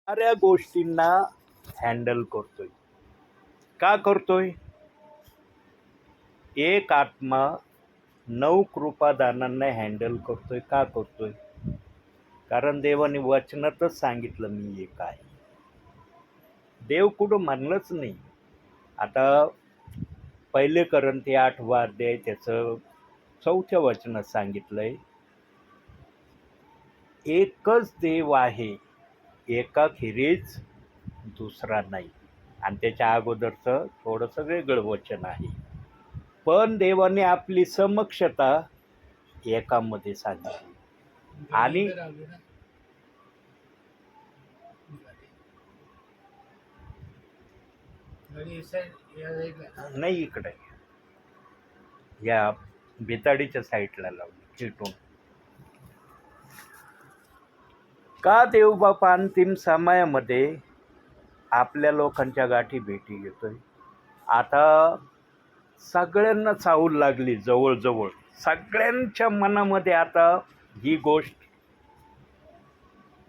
साऱ्या गोष्टींना हँडल करतोय. का करतोय? एक आत्मा 9 कृपादानांना हँडल करतोय. का करतोय? कारण देवाने वचनातच सांगितलं मी एक आहे. देव कुठं म्हणलंच नाही. आता 1 Corinthians 8वा अध्याय त्याचं 4थ्या वचनात सांगितलंय, एकच देव आहे, एकाखेरीज दुसरा नाही. आणि त्याच्या अगोदरचं थोडंसं वेगळं वचन आहे. पण देवाने आपली समक्षता एकामध्ये सांगितली. आणि नाही, इकडे या बेताडीच्या साईडला लावली चिटून. का देवबापा अंतिम समयामध्ये आपल्या लोकांच्या गाठी भेटी घेतोय? आता सगळ्यांना चाहूल लागली, जवळजवळ सगळ्यांच्या मनामध्ये आता ही गोष्ट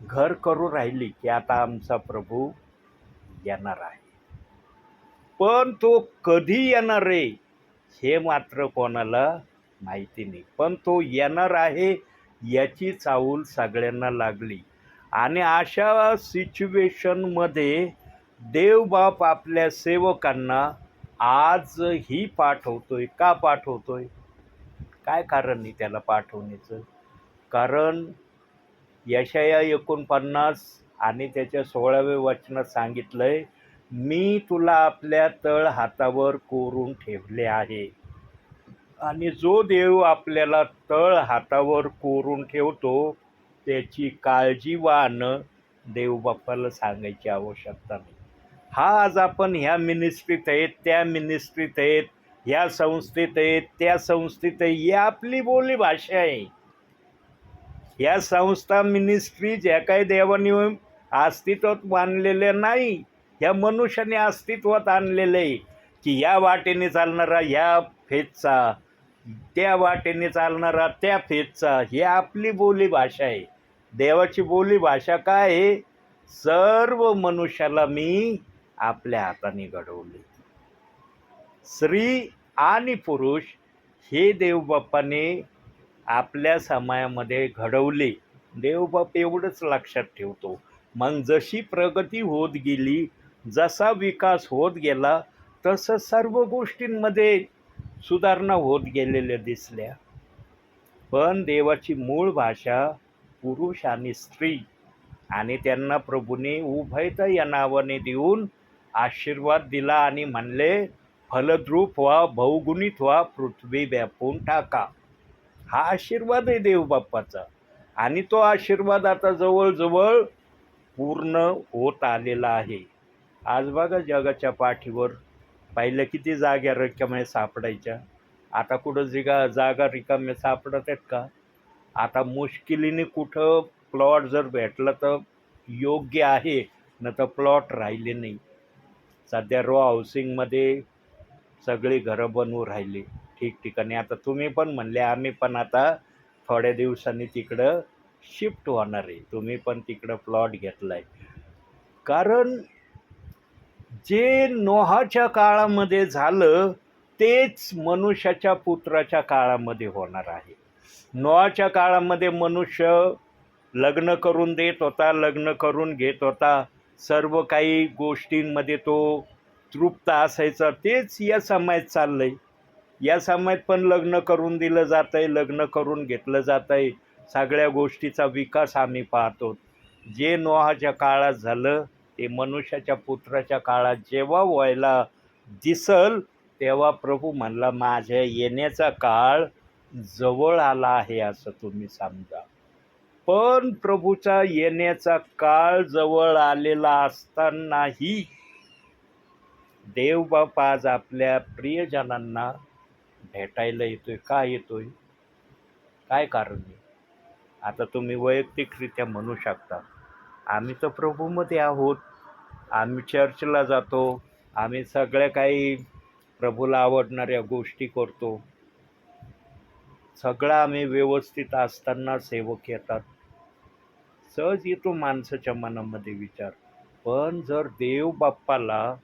घर करू राहिली की आता आमचा प्रभू येणार आहे. पण तो कधी येणार आहे हे मात्र कोणाला माहिती नाही. पण तो येणार आहे याची चाहूल सगळ्यांना लागली. आणि अशा सिच्युएशनमध्ये देवबाप आपल्या सेवकांना आजही पाठवतोय. का पाठवतोय? काय कारण नाही त्याला पाठवण्याचं? कारण यशाया 49 आणि त्याच्या 16व्या वचनात सांगितलंय, मी तुला आपल्या तळ हातावर कोरून ठेवले आहे. आणि जो देव आपल्याला तळ हातावर कोरून ठेवतो त्याची काळजी वाहणं देवबाप्पाला सांगायची आवश्यकता नाही. हा आज आपण ह्या मिनिस्ट्रीत आहेत, त्या मिनिस्ट्रीत आहेत, ह्या संस्थेत आहेत, त्या संस्थेत आहे, ही आपली बोली भाषा आहे. या संस्था मिनिस्ट्री ज्या काही देवाने अस्तित्वात मानलेल्या नाही, ह्या मनुष्याने अस्तित्वात आणलेलं आहे की या वाटेने चालणारा ह्या फेजचा, त्या वाटेने चालणारा त्या फेजचा. ही आपली बोली भाषा आहे. देवाची बोली भाषा काय आहे? सर्व मनुष्याला मी आपल्या हाताने घडवले. स्त्री आणि पुरुष हे देवबाप्पाने आपल्या समयामध्ये घडवले. देवबाप एवढंच लक्षात ठेवतो. मग जशी प्रगती होत गेली, जसा विकास होत गेला, तसं सर्व गोष्टींमध्ये सुधारणा होत गेलेल्या दिसल्या. पण देवाची मूळ भाषा पुरुष आणि स्त्री, आणि त्यांना प्रभूने उभयता या नावाने देऊन आशीर्वाद दिला आणि म्हणले, फलद्रूप व्हा, बहुगुणित व्हा, पृथ्वी व्यापून टाका. हा आशीर्वाद आहे देवबाप्पाचा. आणि तो आशीर्वाद आता जवळजवळ पूर्ण होत आलेला आहे. आज बघा जगाच्या पाठीवर पहिलं किती जागा रिकाम्या सापडायच्या, आता कुठं जागा रिकाम्या सापडत आहेत का? आता मुश्किलीने कुठं प्लॉट जर भेटला तर योग्य आहे, न तर प्लॉट राहिले नाही. सध्या रो हाऊसिंगमध्ये सगळी घरं बनवून राहिली ठिकठिकाणी. आता तुम्ही पण म्हणले आम्ही पण आता थोड्या दिवसांनी तिकडं शिफ्ट होणार आहे. तुम्ही पण तिकडं प्लॉट घेतला आहे. कारण जे नोहाच्या काळामध्ये झालं तेच मनुष्याच्या पुत्राच्या काळामध्ये होणार आहे. नोहाच्या काळामध्ये मनुष्य लग्न करून देत होता, लग्न करून घेत होता, सर्व काही गोष्टींमध्ये तो तृप्त असायचा. तेच या समयात चाललं आहे. या समयात पण लग्न करून दिलं जातं आहे, लग्न करून घेतलं जातं आहे. सगळ्या गोष्टीचा विकास आम्ही पाहतो. जे नोहाच्या काळात झालं ते मनुष्याच्या पुत्राच्या काळात जेव्हा व्हायला दिसल तेव्हा प्रभू म्हणला, माझ्या येण्याचा काळ जवळ आला आहे असं तुम्ही समजा. पण प्रभूचा येण्याचा काळ जवळ आलेला असतानाही देवबाप आज आपल्या प्रियजनांना भेटायला येतोय. का येतोय? काय कारण आहे? आता तुम्ही वैयक्तिकरित्या म्हणू शकता, आम्ही तर प्रभूमध्ये आहोत, आम्ही चर्चला जातो, आम्ही सगळ्या काही प्रभूला आवडणाऱ्या गोष्टी करतो, सगळं आम्ही व्यवस्थित असताना सेवक येतात. सहज येतो माणसाच्या मनामध्ये विचार, पण जर देव बाप्पाला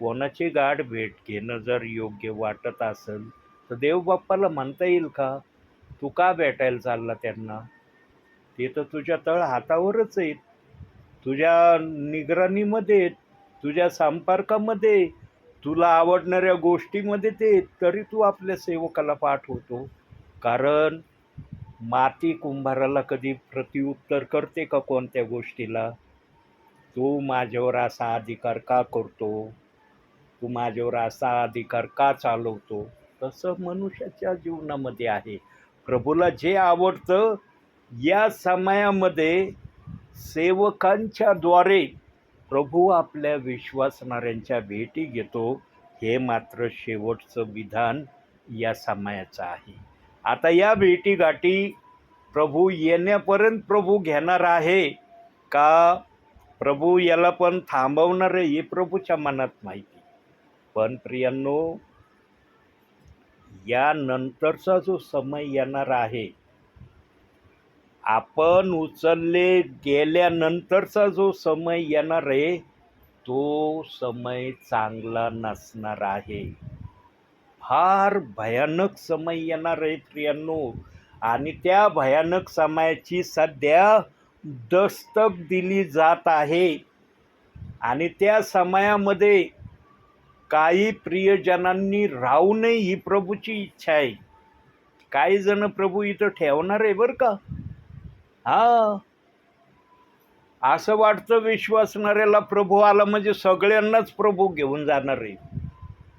कोणाची गाठ भेट घेणं जर योग्य वाटत असेल तर देव बाप्पाला म्हणता येईल का तू का भेटायला चालला त्यांना? ते तर तुझ्या तळ हातावरच आहेत, तुझ्या निगराणीमध्ये आहेत, तुझ्या संपर्कामध्ये, तुला आवडणाऱ्या गोष्टीमध्ये ते आहेत. तरी तू आपल्या सेवकाला पाठवतो. कारण माती कुंभाराला कधी प्रतिउत्तर करते का कोणत्या गोष्टीला? तू माझ्यावर असा अधिकार का करतो? तू माझ्यावर असा अधिकार का चालवतो? तसं मनुष्याच्या जीवनामध्ये आहे. प्रभूला जे आवडतं या समयामध्ये सेवकांच्या द्वारे प्रभू आपल्या विश्वासणाऱ्यांच्या भेटी घेतो. हे मात्र शेवटचं विधान या समयाचं आहे. आता या भेटीगाठी प्रभू येण्यापर्यंत प्रभू घेणार आहे का प्रभू याला पण थांबवणार आहे हे प्रभूच्या मनात माहिती. पण प्रियांनो, या नंतरचा जो समय येणार आहे, आपण उचलले गेल्यानंतरचा जो समय येणार आहे तो समय चांगला नसणार आहे. फार भयानक समय येणार आहे प्रियांनो. आणि त्या भयानक समयाची सध्या दस्तक दिली जात आहे. आणि त्या समयामध्ये काही प्रियजनांनी राहू नये ही प्रभूची इच्छा आहे. काही जण प्रभू इथं ठेवणार आहे बरं का. असं वाटतं विश्वासणाऱ्याला प्रभू आला म्हणजे सगळ्यांनाच प्रभू घेऊन जाणार आहे.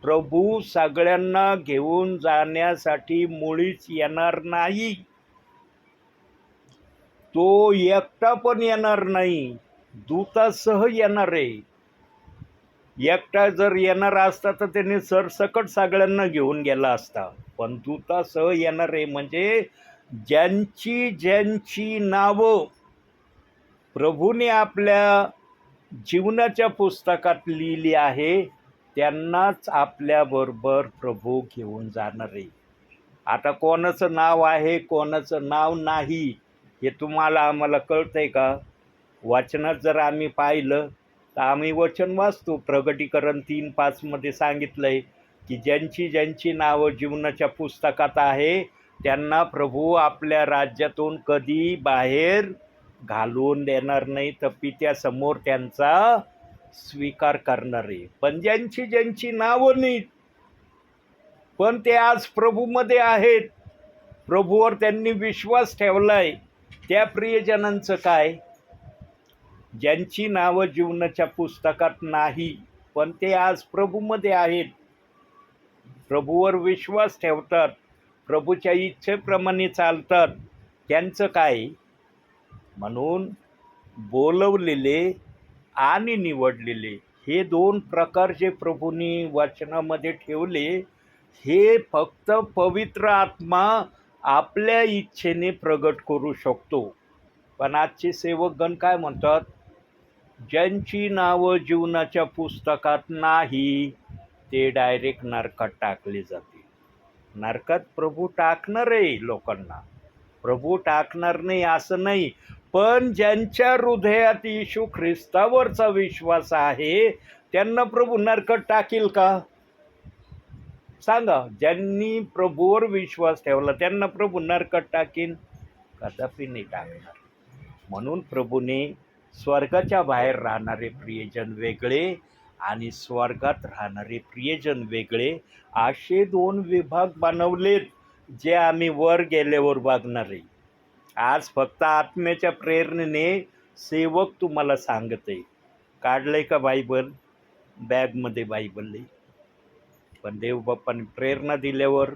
प्रभू सगळ्यांना घेऊन जाण्यासाठी मुळीच येणार नाही. तो एकटा पण येणार नाही, दूतासह येणार आहे. एकटा जर येणार असता तर त्याने सरसकट सगळ्यांना घेऊन गेला असता. पण दूतासह येणार आहे म्हणजे ज्यांची ज्यांची नावं प्रभूने आपल्या जीवनाच्या पुस्तकात लिहिली आहे त्यांनाच आपल्याबरोबर प्रभू घेऊन जाणार आहे. आता कोणाचं नाव आहे कोणाचं नाव नाही हे तुम्हाला आम्हाला कळतंय का? वचनात जर आम्ही पाहिलं तर आम्ही वचन वाचतो. प्रगटीकरण 3:5 सांगितलंय की ज्यांची ज्यांची नावं जीवनाच्या पुस्तकात आहे त्यांना प्रभू आपल्या राज्यातून कधी बाहेर घालवून देणार नाही, तर पित्यासमोर त्यांचा स्वीकार करणार आहे. पण ज्यांची ज्यांची नावं नाहीत पण ते आज प्रभूमध्ये आहेत, प्रभूवर त्यांनी विश्वास ठेवलाय, त्या प्रियजनांचं काय? ज्यांची नावं जीवनाच्या पुस्तकात नाही पण ते आज प्रभूमध्ये आहेत, प्रभूवर विश्वास ठेवतात, प्रभूच्या इच्छेप्रमाणे चालतात, त्यांचं काय? म्हणून बोलवलेले आणि निवडलेले हे दोन प्रकार जे प्रभूंनी वचनामध्ये ठेवले हे फक्त पवित्र आत्मा आपल्या इच्छेने प्रगट करू शकतो. पण आजचे सेवकगण काय म्हणतात? ज्यांची नावं जीवनाच्या पुस्तकात नाही ते डायरेक्ट नरकात टाकले जातील. नरकात प्रभू टाकणार आहे लोकांना, प्रभू टाकणार नाही असं नाही. पण ज्यांच्या हृदयात येशू ख्रिस्तावरचा विश्वास आहे त्यांना प्रभू नरकात टाकील का? सांगा. ज्यांनी प्रभूवर विश्वास ठेवला त्यांना प्रभू नरकात टाकीन? कदापि नाही टाकणार. म्हणून प्रभूने स्वर्गाच्या बाहेर राहणारे प्रियजन वेगळे आणि स्वर्गात राहणारे प्रियजन वेगळे असे 2 विभाग बनवलेत जे आम्ही वर गेल्यावर बघणार आहे. आज फक्त आत्म्याच्या प्रेरणेने सेवक तुम्हाला सांगते. काढलंय का बायबल? बॅगमध्ये बायबल आहे. पण देवबाप्पाने प्रेरणा दिल्यावर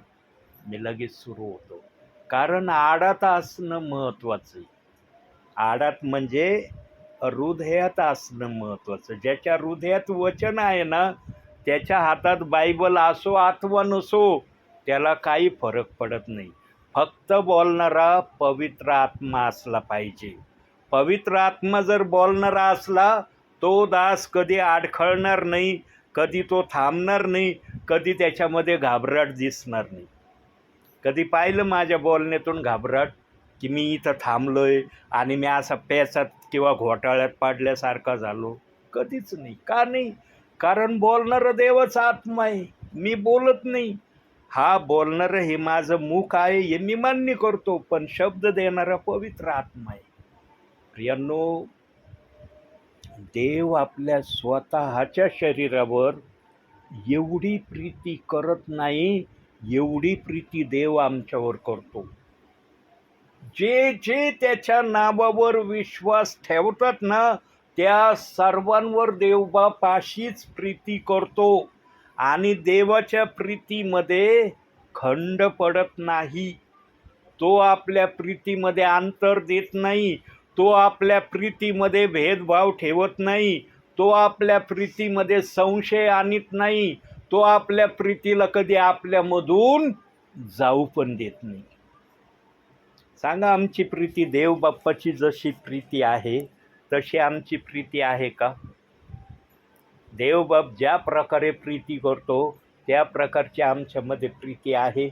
मी लगेच सुरू होतो. कारण आडात असणं महत्त्वाचं आहे. आडात म्हणजे हृदयात असणं महत्त्वाचं. ज्याच्या हृदयात वचन आहे ना त्याच्या हातात बायबल असो अथवा नसो त्याला काही फरक पडत नाही. फक्त बोलणारा पवित्र आत्मा असला पाहिजे. पवित्र आत्मा जर बोलणारा असला तो दास कधी अडखळणार नाही, कधी तो थांबणार नाही, कधी त्याच्यामध्ये घाबरट दिसणार नाही. कधी पाहिलं माझ्या बोलण्यातून घाबरट? की मी इथं थांबलोय आणि मी असा पेचात किंवा घोटाळ्यात पाडल्यासारखा झालो? कधीच नाही. का नाही? कारण बोलणारं देवच आत्मा आहे. मी बोलत नाही. हा बोलणारं हे माझं मुख आहे हे मी मान्य करतो, पण शब्द देणारा पवित्र आत्मा आहे. प्रियांनो, देव आपल्या स्वतःच्या शरीरावर एवढी प्रीती करत नाही, एवढी प्रीती देव आमच्यावर करतो. जे जे त्याच्या नावावर विश्वास ठेवतात ना, त्या सर्वांवर देवबाप अशीच प्रीती करतो आणि देवाच्या प्रीतीमध्ये खंड पडत नाही. तो आपल्या प्रीतीमध्ये अंतर देत नाही. तो आपल्या प्रीतीमध्ये भेदभाव ठेवत नाही. तो आपल्या प्रीतीमध्ये संशय आणत नाही. तो आपल्या प्रीतीला कधी आपल्यामधून जाऊ पण देत नाही. सांगा, आमची प्रीती देवबाप्पाची जशी प्रीती आहे तशी आमची प्रीती आहे का? देवबाप ज्या प्रकारे प्रीती करतो त्या प्रकारची आमच्यामध्ये प्रीती आहे?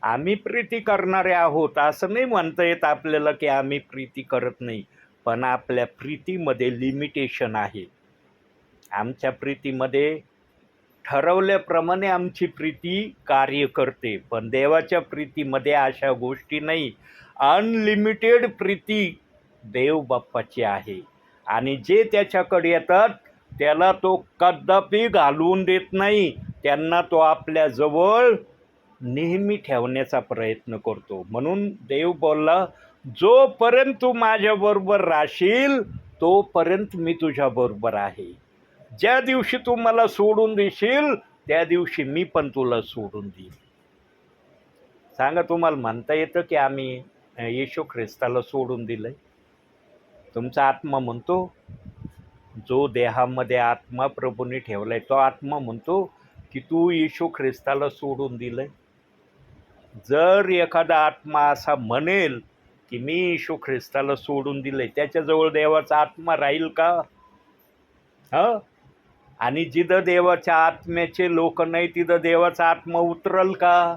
आम्ही प्रीती करणारे आहोत असं नाही म्हणता येत आपल्याला की आम्ही प्रीती करत नाही, पण आपल्या प्रीतीमध्ये लिमिटेशन आहे. आमच्या प्रीतीमध्ये ठरवल्याप्रमाणे आमची प्रीती कार्य करते, पण देवाच्या प्रीतीमध्ये अशा गोष्टी नाही. अनलिमिटेड प्रीती देवबाप्पाची आहे आणि जे त्याच्याकडे येतात त्याला तो कदापि घालवून देत नाही. त्यांना तो आपल्याजवळ नेहमी ठेवण्याचा प्रयत्न करतो. म्हणून देव बोलला, जोपर्यंत तू माझ्याबरोबर राहशील तोपर्यंत मी तुझ्याबरोबर आहे. ज्या दिवशी तू मला सोडून देशील त्या दिवशी मी पण तुला सोडून देईन. सांगा, तुम्हाला म्हणता येतं की आम्ही येशू ख्रिस्ताला सोडून दिलंय? तुमचा आत्मा म्हणतो, जो देहामध्ये आत्मा प्रभूने ठेवलाय तो आत्मा म्हणतो की तू येशू ख्रिस्ताला सोडून दिलंय. जर एखादा आत्मा असा म्हणेल की मी येशू ख्रिस्ताला सोडून दिलंय, त्याच्याजवळ देवाचा आत्मा राहील का? आणि जिथं देवाच्या आत्म्याचे लोक नाही तिथं देवाचा आत्मा उतरल का?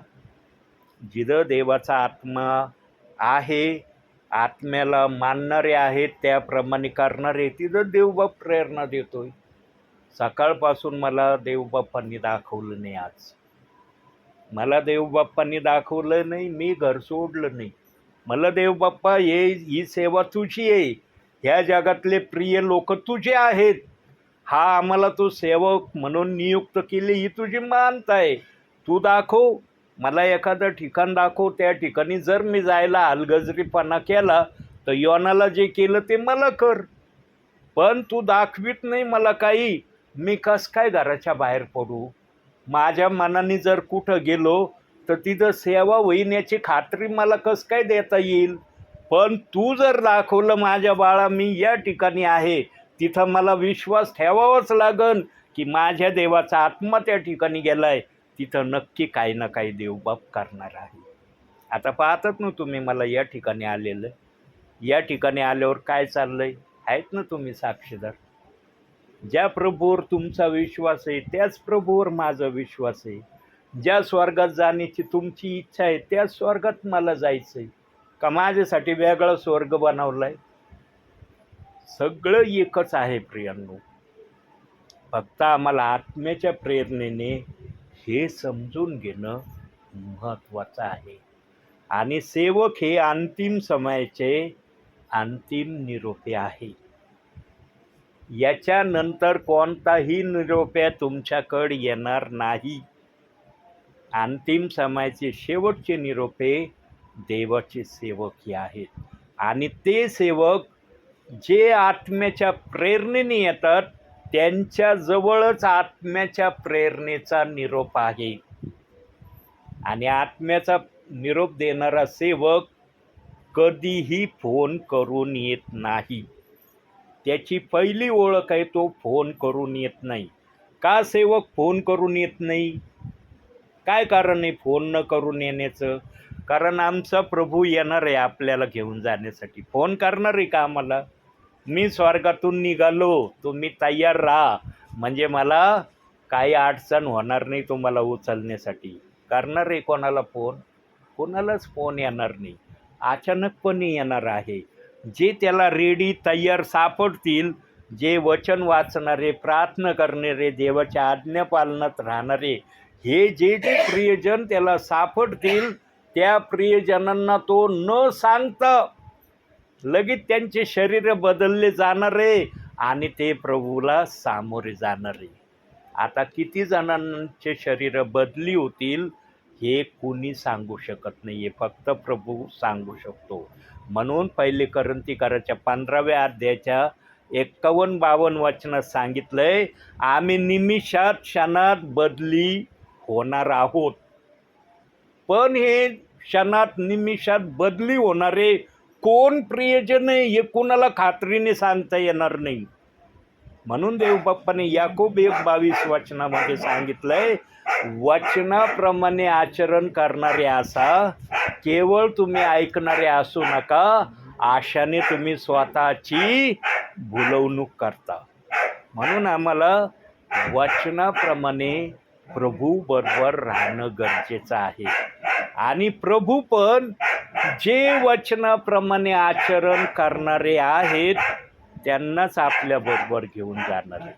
जिथं देवाचा आत्मा आहे, आत्म्याला मानणारे आहेत, त्याप्रमाणे करणारे, तिथं देवबाप प्रेरणा देतोय. सकाळपासून मला देवबाप्पांनी दाखवलं नाही. आज मला देवबाप्पांनी दाखवलं नाही, मी घर सोडलं नाही. मला देवबाप्पा ही सेवा तुझी आहे, ह्या जगातले प्रिय लोक तुझे आहेत, हा आम्हाला तू सेवक म्हणून नियुक्त केली, ही तुझी मानता आहे. तू दाखव, मला एखादं ठिकाण दाखव, त्या ठिकाणी जर मी जायला हलगजरीपणा केला तर योनाला जे केलं ते मला कर. पण तू दाखवित नाही मला काही, मी कस काय घराच्या बाहेर पडू? माझ्या मनाने जर कुठं गेलो तर तिथं सेवा होईन याची खात्री मला कस काय देता येईल? पण तू जर दाखवलं माझ्या बाळा मी या ठिकाणी आहे, तिथं मला विश्वास ठेवावाच लागन की माझ्या देवाचा आत्मा त्या ठिकाणी गेलाय, तिथं नक्की काही ना काही देवबाप करणार आहे. आता पाहतात ना तुम्ही मला या ठिकाणी आलेलं, या ठिकाणी आल्यावर काय चाललंय आहेत ना तुम्ही साक्षीदार. ज्या प्रभूवर तुमचा विश्वास आहे त्याच प्रभूवर माझा विश्वास आहे. ज्या स्वर्गात जाण्याची तुमची इच्छा आहे त्या स्वर्गात मला जायचंय का? माझ्यासाठी वेगळा स्वर्ग बनवलाय? सगळं एकच आहे प्रियांनो. फक्त आम्हाला आत्म्याच्या प्रेरणेने हे समजून घेणं महत्त्वाचं आहे. आणि सेवक हे अंतिम समयाचे अंतिम निरोपे आहे. याच्यानंतर कोणताही निरोप्या तुमच्याकडे येणार नाही. अंतिम समयाचे शेवटचे निरोपे देवाचे सेवक हे आहेत. आणि ते सेवक जे आत्म्याच्या प्रेरणेने येतात त्यांच्याजवळच आत्म्याच्या प्रेरणेचा निरोप आहे. आणि आत्म्याचा निरोप देणारा सेवक कधीही फोन करून येत नाही. त्याची पहिली ओळख आहे, तो फोन करून येत नाही. का सेवक फोन करून येत नाही? काय कारण आहे फोन न करून येण्याचं? कारण आमचा प्रभू येणार आहे आपल्याला घेऊन जाण्यासाठी. फोन करणार आहे का आम्हाला? मी स्वर्गातून निघालो, तुम्ही तयार राहा, म्हणजे मला काही अडचण होणार नाही तुम्हाला उचलण्यासाठी. करणार आहे कोणाला फोन? कोणालाच फोन येणार नाही. अचानकपणे येणार आहे. जे त्याला रेडी तयार सापडतील, जे वचन वाचणारे, प्रार्थना करणारे, देवाच्या आज्ञा पालनात राहणारे, हे जे जे प्रियजन त्याला सापडतील, त्या प्रियजनांना तो न सांगता लगेच त्यांचे शरीर बदलले जाणारे आणि ते प्रभूला सामोरे जाणारे. आता किती जणांचे शरीर बदली होतील हे कोणी सांगू शकत नाही, हे फक्त प्रभू सांगू शकतो. म्हणून पहिले करंथीकराच्या 15व्या अध्यायाच्या 51-52 वचनात सांगितलंय, आम्ही निमिषात क्षणात बदली होणार आहोत. पण हे क्षणात निमिषात बदली होणारे कोण प्रियजन आहे हे कुणाला खात्रीने सांगता येणार नाही. म्हणून देवबाप्पाने याकोब 1:22 वचनामध्ये सांगितलंय, वचनाप्रमाणे आचरण करणारे असा, केवळ तुम्ही ऐकणारे असू नका, आशाने तुम्ही स्वतःची भुलवणूक करता. म्हणून आम्हाला वचनाप्रमाणे प्रभू बरोबर राहणं गरजेचं आहे. आणि प्रभू पण जे वचनाप्रमाणे आचरण करणारे आहेत त्यांनाच आपल्याबरोबर घेऊन जाणार आहे.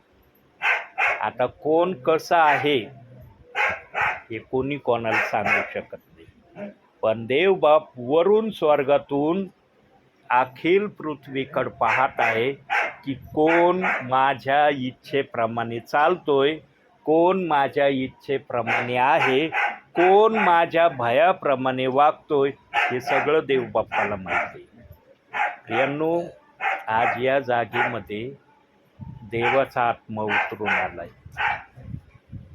आता कोण कसं आहे हे कोणी कोणाला सांगू शकत नाही, पण देवबाप वरून स्वर्गातून अखिल पृथ्वीकडे पाहत आहे की कोण माझ्या इच्छेप्रमाणे चालतोय, कोण माझ्या इच्छेप्रमाणे आहे, कोण माझ्या भयाप्रमाणे वागतोय, हे सगळं देवबाप्पाला माहिती आहे. प्रियांनो, आज या जागेमध्ये देवाचा आत्मा उतरून आलाय.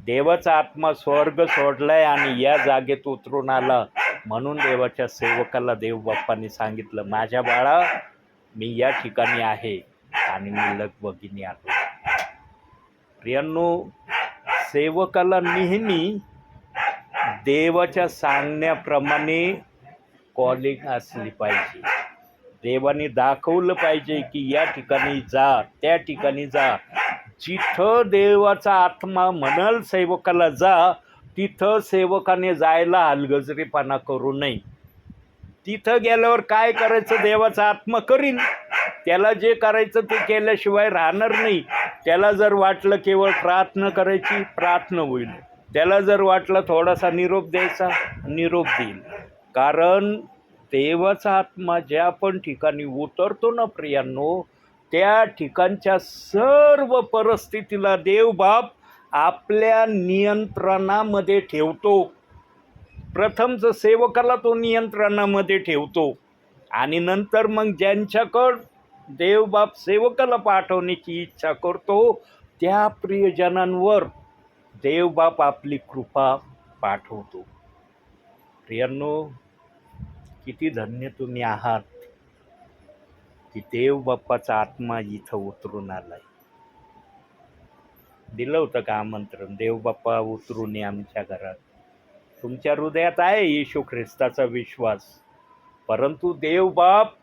देवाचा आत्मा स्वर्ग सोडलाय आणि या जागेत उतरून आला. म्हणून देवाच्या सेवकाला देवबाप्पाने सांगितलं, माझ्या बाळा, मी या ठिकाणी आहे आणि मी लगबगीने आलो. प्रियांनो, सेवकाला नेहमी देवाच्या सांगण्याप्रमाणे कॉलिंग असली पाहिजे. देवाने दाखवलं पाहिजे की या ठिकाणी जा, त्या ठिकाणी जा. जिथं देवाचा आत्मा म्हणाल सेवकाला जा, तिथं सेवकाने जायला हलगर्जीपणा करू नये. तिथं गेल्यावर काय करायचं देवाचा आत्मा करीन. त्याला जे करायचं ते केल्याशिवाय राहणार नाही. त्याला जर वाटलं केवळ प्रार्थना करायची, प्रार्थना होईल. त्याला जर वाटलं थोडासा निरोप द्यायचा, निरोप देईल. कारण देवाचा आत्मा ज्या पण ठिकाणी उतरतो ना प्रियांनो, त्या ठिकाणच्या सर्व परिस्थितीला देवबाप आपल्या नियंत्रणामध्ये ठेवतो. प्रथमच सेवकाला तो नियंत्रणामध्ये ठेवतो आणि नंतर मग ज्यांच्याकडं देवबाप सेवकाला पाठवण्याची इच्छा करतो त्या प्रियजनांवर देवबाप आपली कृपा पाठवतो. प्रियांनो, किती धन्य तुम्ही आहात की देवबाप्पाचा आत्मा इथं उतरून आलाय. दिलं होतं का आमंत्रण, देवबाप्पा उतरून ये आमच्या घरात. तुमच्या हृदयात आहे येशू ख्रिस्ताचा विश्वास, परंतु देवबाप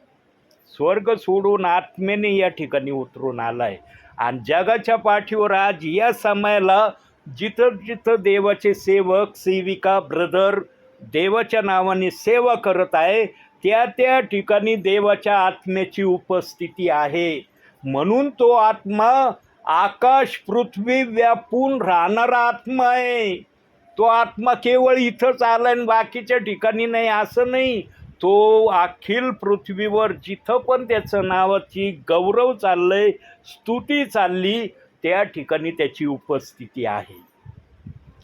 स्वर्ग सोडून आत्मेने या ठिकाणी उतरून आलाय. आणि जगाच्या पाठीवर आज या समयाला जिथं जिथं देवाचे सेवक सेविका ब्रदर देवाच्या नावाने सेवा करत आहे, त्या त्या ठिकाणी देवाच्या आत्म्याची उपस्थिती आहे. म्हणून तो आत्मा आकाश पृथ्वी व्यापून राहणारा आत्मा आहे. तो आत्मा केवळ इथंच आला आणि बाकीच्या ठिकाणी नाही असं नाही. तो अखिल पृथ्वीवर जिथं पण त्याचं नावाची गौरव चाललंय, स्तुती चालली, त्या ठिकाणी त्याची उपस्थिती आहे.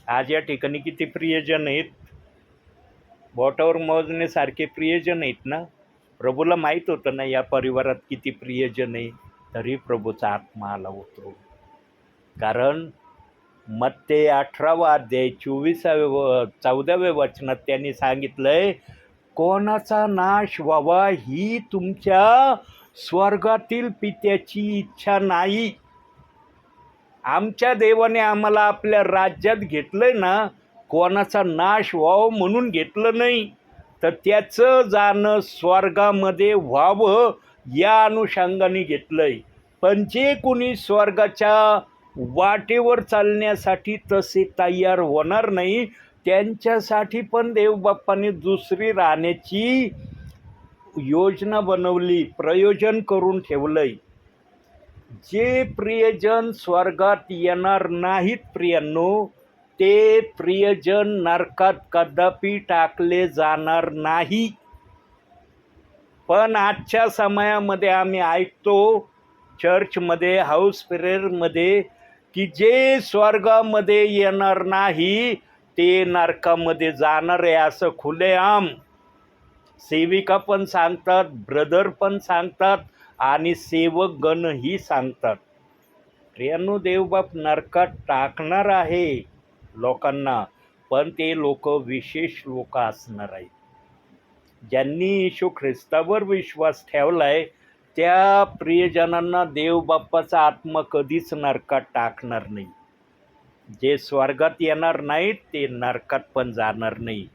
आज या ठिकाणी किती प्रियजन आहेत, बोटावर मोजण्यासारखे प्रियजन आहेत ना. प्रभूला माहीत होतं ना या परिवारात किती प्रियजन आहे, तरी प्रभूचा आत्मा आला उतरून. कारण मत्ते 18 अध्याय 14व्या वचनात त्यांनी सांगितलंय, कोणाचा नाश व्हावा ही तुमच्या स्वर्गातील पित्याची इच्छा नाही. आमच्या देवाने आम्हाला आपल्या राज्यात घेतलंय ना, कोणाचा नाश व्हावं म्हणून घेतलं नाही, तर त्याचं जाणं स्वर्गामध्ये व्हावं या अनुषंगाने घेतलंय. पण जे कोणी स्वर्गाच्या वाटेवर चालण्यासाठी तसे तयार होणार नाही, त्यांच्यासाठी पण देवबाप्पाने दुसरी राहण्याची योजना बनवली, प्रयोजन करून ठेवलंय. जे प्रियजन स्वर्गात येणार नाहीत प्रियांनो, ते प्रियजन नरकात कदापि टाकले जाणार नाही. पण आजच्या समयामध्ये आम्ही ऐकतो चर्चमध्ये, हाऊस प्रेयरमध्ये, की जे स्वर्गामध्ये येणार नाही ते नरकामध्ये जाणार आहे, असं खुलेआम सेविका पण सांगतात, ब्रदर पण सांगतात आणि सेवक गणही सांगतात. प्रियांनो, देवबाप नरकात टाकणार आहे लोकांना, पण ते लोक विशेष लोक असणार आहेत. ज्यांनी येशू ख्रिस्तावर विश्वास ठेवलाय त्या प्रियजनांना देवबाप्पाचा आत्मा कधीच नरकात टाकणार नाही. जे स्वर्गात येणार नाहीत ते नरकात पण जाणार नाही.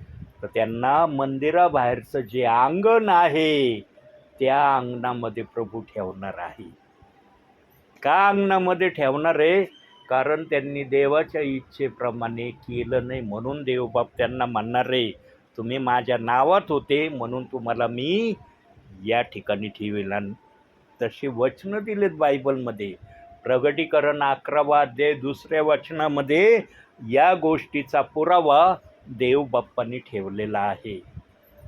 तर त्यांना मंदिराबाहेरचं जे अंगण आहे त्या अंगणामध्ये प्रभू ठेवणार आहे. का अंगणामध्ये ठेवणार आहे? कारण त्यांनी देवाच्या इच्छेप्रमाणे केलं नाही, म्हणून देवबाप त्यांना म्हणणार आहे, तुम्ही माझ्या नावात होते म्हणून तुम्हाला मी या ठिकाणी ठेवेल. तशी वचनं दिलेत बायबलमध्ये. प्रगटीकरण 11वा अध्याय 2ऱ्या वचनामध्ये या गोष्टीचा पुरावा देवबाप्पांनी ठेवलेला आहे.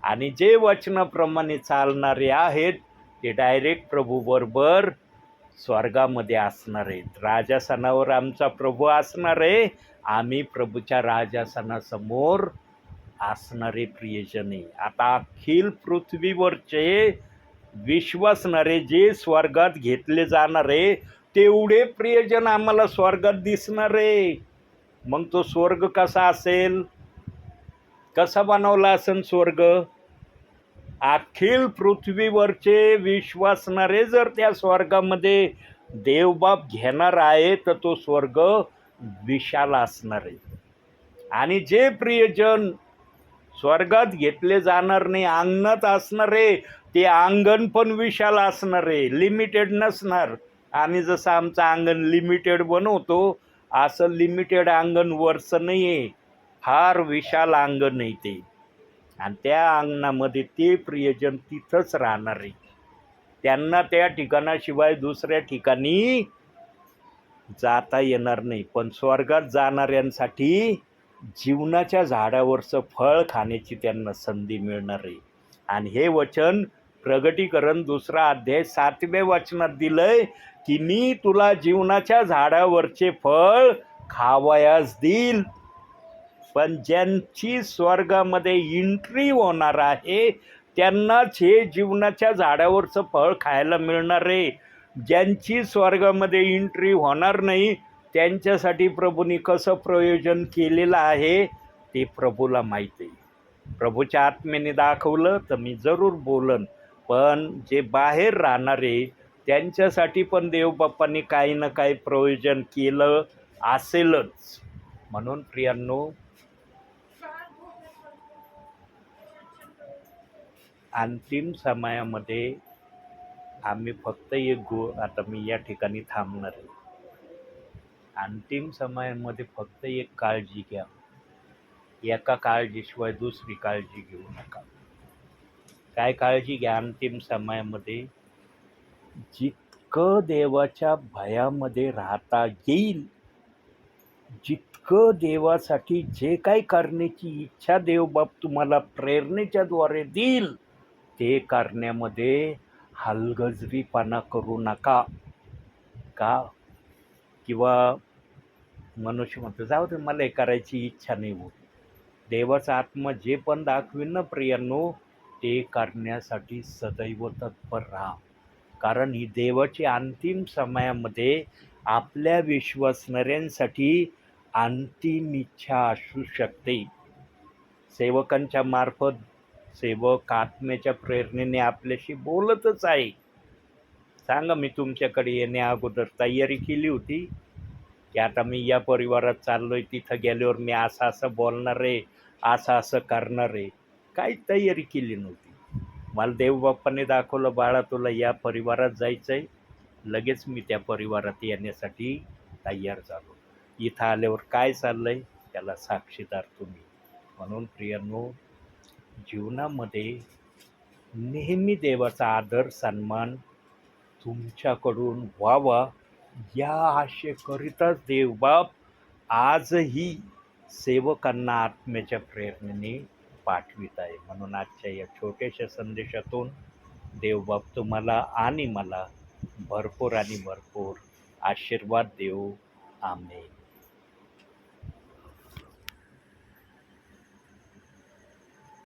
आणि जे वचनाप्रमाणे चालणारे आहेत ते डायरेक्ट प्रभूबरोबर स्वर्गामध्ये असणार आहेत. राजासनावर आमचा प्रभू असणार आहे, आम्ही प्रभूच्या राजासनासमोर असणारे प्रियजने. आता अखिल पृथ्वीवरचे विश्वासणारे जे स्वर्गात घेतले जाणारे तेवढे प्रियजन आम्हाला स्वर्गात दिसणारे. मग तो स्वर्ग कसा असेल? कसा बनवला असेल स्वर्ग? अखिल पृथ्वीवरचे विश्वासणारे जर त्या स्वर्गामध्ये देवबाप घेणार आहे तर तो स्वर्ग विशाल असणार आहे. आणि जे प्रियजन स्वर्गात घेतले जाणार नाही, अंगणात असणारे, ते अंगण पण विशाल असणार आहे, लिमिटेड नसणार. आम्ही जसं आमचं अंगण लिमिटेड बनवतो असं लिमिटेड अंगण वरचं नाही आहे, फार विशाल अंगण आहे ते. आणि त्या अंगणामध्ये ते प्रियजन तिथंच राहणार आहे. त्यांना त्या ठिकाणाशिवाय दुसऱ्या ठिकाणी जाता येणार नाही. पण स्वर्गात जाणाऱ्यांसाठी जीवनाच्या झाडावरचं फळ खाण्याची त्यांना संधी मिळणार आहे. आणि हे वचन प्रगटीकरण 2रा अध्याय 7व्या वचनात दिलंय की मी तुला जीवनाच्या झाडावरचे फळ खावयास देईल. पण ज्यांची स्वर्गामध्ये एंट्री होणार आहे त्यांनाच हे जीवनाच्या झाडावरचं फळ खायला मिळणार आहे. ज्यांची स्वर्गामध्ये एंट्री होणार नाही त्यांच्यासाठी प्रभूंनी कसं प्रयोजन केलेलं आहे ते प्रभूला माहीत आहे. प्रभूच्या आत्मेने दाखवलं तर मी जरूर बोलन. पण जे बाहेर राहणारे त्यांच्यासाठी पण देवबाप्पांनी काही ना काही प्रयोजन केलं असेलच. म्हणून प्रियांनो, अंतिम समयामध्ये आम्ही फक्त आता मी या ठिकाणी थांबणार आहे. अंतिम समयामध्ये फक्त एक काळजी घ्या. एका काळजीशिवाय दुसरी काळजी घेऊ नका. काय काळजी घ्या? अंतिम समयामध्ये जितकं देवाच्या भयामध्ये राहता येईल, जितकं देवासाठी जे काही करण्याची इच्छा देवबाप तुम्हाला प्रेरणेच्या द्वारे देईल ते करण्यामध्ये हलगर्जीपणा करू नका. का? किंवा मनुष्य म्हणतो जाऊ दे मला हे करायची इच्छा नाही होत. देवाचा आत्मा जे पण दाखवेल ना प्रियांनो ते करण्यासाठी सदैव तत्पर राहा. कारण ही देवाची अंतिम समयामध्ये आपल्या विश्वासणाऱ्यांसाठी अंतिम इच्छा असू शकते. सेवकांच्या मार्फत सेवक आत्म्याच्या प्रेरणेने आपल्याशी बोलतच आहे. सांगा, मी तुमच्याकडे येण्या अगोदर तयारी केली होती की आता मी या परिवारात चाललोय, तिथं गेल्यावर मी असं असं बोलणार आहे, असं असं करणार आहे? काही तयारी केली नव्हती. मला देवबाप्पाने दाखवलं, बाळा तुला या परिवारात जायचं आहे. लगेच मी त्या परिवारात येण्यासाठी तयार झालो. इथं आल्यावर काय चाललं आहे त्याला साक्षीदार तुम्ही. म्हणून प्रियांनो, जीवनामध्ये नेहमी देवाचा आदर सन्मान तुमच्याकडून व्हावा या आशेकरिताच देवबाप आजही सेवकांना आत्म्याच्या प्रेरणेने पाठवित आहे. म्हणून आजच्या या छोट्याशा संदेशातून देवबाप तुम्हाला आणि मला भरपूर आणि भरपूर आशीर्वाद देऊ. आमेन.